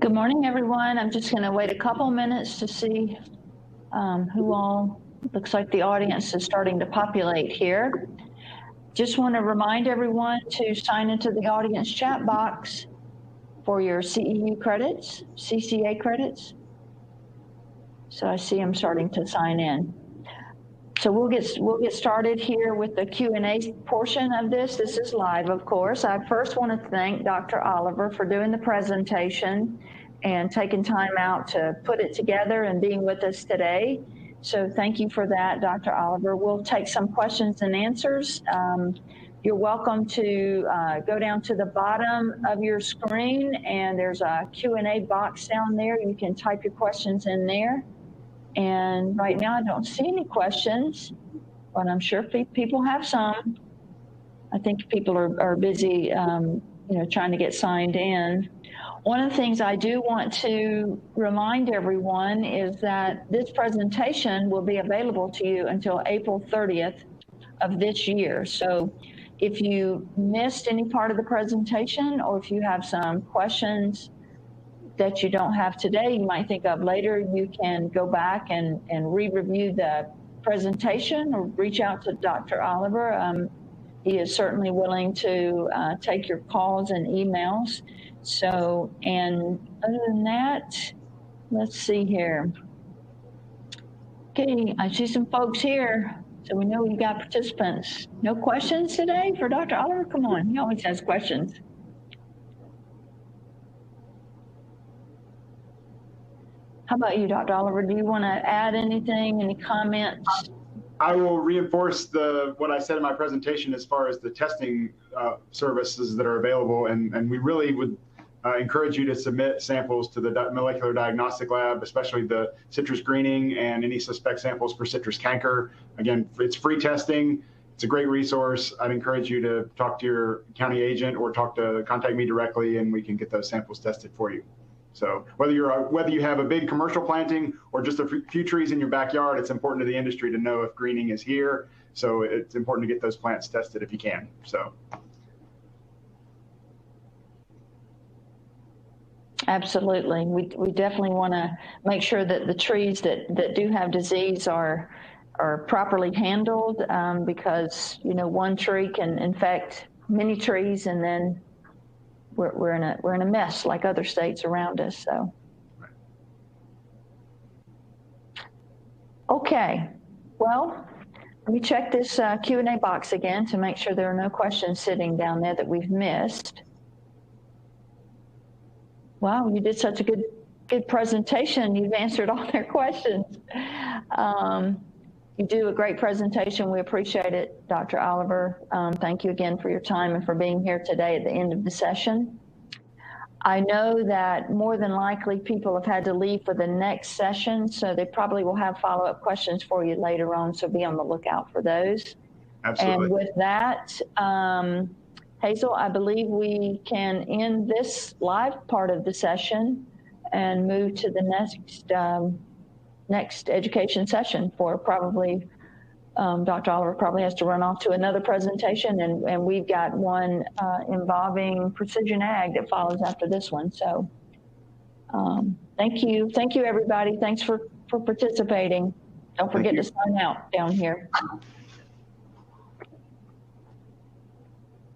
Good morning, everyone. I'm just going to wait a couple minutes to see who all, looks like the audience is starting to populate here. Just want to remind everyone to sign into the audience chat box for your CEU credits, CCA credits. So I see them starting to sign in. So we'll get started here with the Q&A portion of this. This is live, of course. I first want to thank Dr. Oliver for doing the presentation and taking time out to put it together and being with us today. So thank you for that, Dr. Oliver. We'll take some questions and answers. You're welcome to go down to the bottom of your screen, and there's a Q&A box down there. You can type your questions in there. And right now I don't see any questions, but I'm sure people have some. I think people are busy, trying to get signed in. One of the things I do want to remind everyone is that this presentation will be available to you until April 30th of this year. So if you missed any part of the presentation, or if you have some questions that you don't have today, you might think of later, you can go back and re-review the presentation or reach out to Dr. Oliver. He is certainly willing to take your calls and emails. So, and other than that, let's see here. Okay, I see some folks here. So we know we got participants. No questions today for Dr. Oliver? Come on, he always has questions. How about you, Dr. Oliver? Do you want to add anything, any comments? I will reinforce what I said in my presentation as far as the testing services that are available, and we really would encourage you to submit samples to the molecular diagnostic lab, especially the citrus greening and any suspect samples for citrus canker. Again, it's free testing. It's a great resource. I'd encourage you to talk to your county agent or contact me directly, and we can get those samples tested for you. So whether you have a big commercial planting or just a few trees in your backyard, it's important to the industry to know if greening is here. So it's important to get those plants tested if you can. So. Absolutely. We definitely want to make sure that the trees that do have disease are properly handled, because, one tree can infect many trees, and then we're in a mess like other states around us. So, okay, well, let me check this Q&A box again to make sure there are no questions sitting down there that we've missed. Wow, you did such a good presentation. You've answered all their questions. You do a great presentation. We appreciate it, Dr. Oliver. Thank you again for your time and for being here today at the end of the session. I know that more than likely people have had to leave for the next session, so they probably will have follow-up questions for you later on, so be on the lookout for those. Absolutely. And with that, Hazel, I believe we can end this live part of the session and move to the next education session for probably, Dr. Oliver probably has to run off to another presentation, and we've got one involving precision ag that follows after this one. So thank you, everybody. Thanks for participating. Don't forget to sign out down here.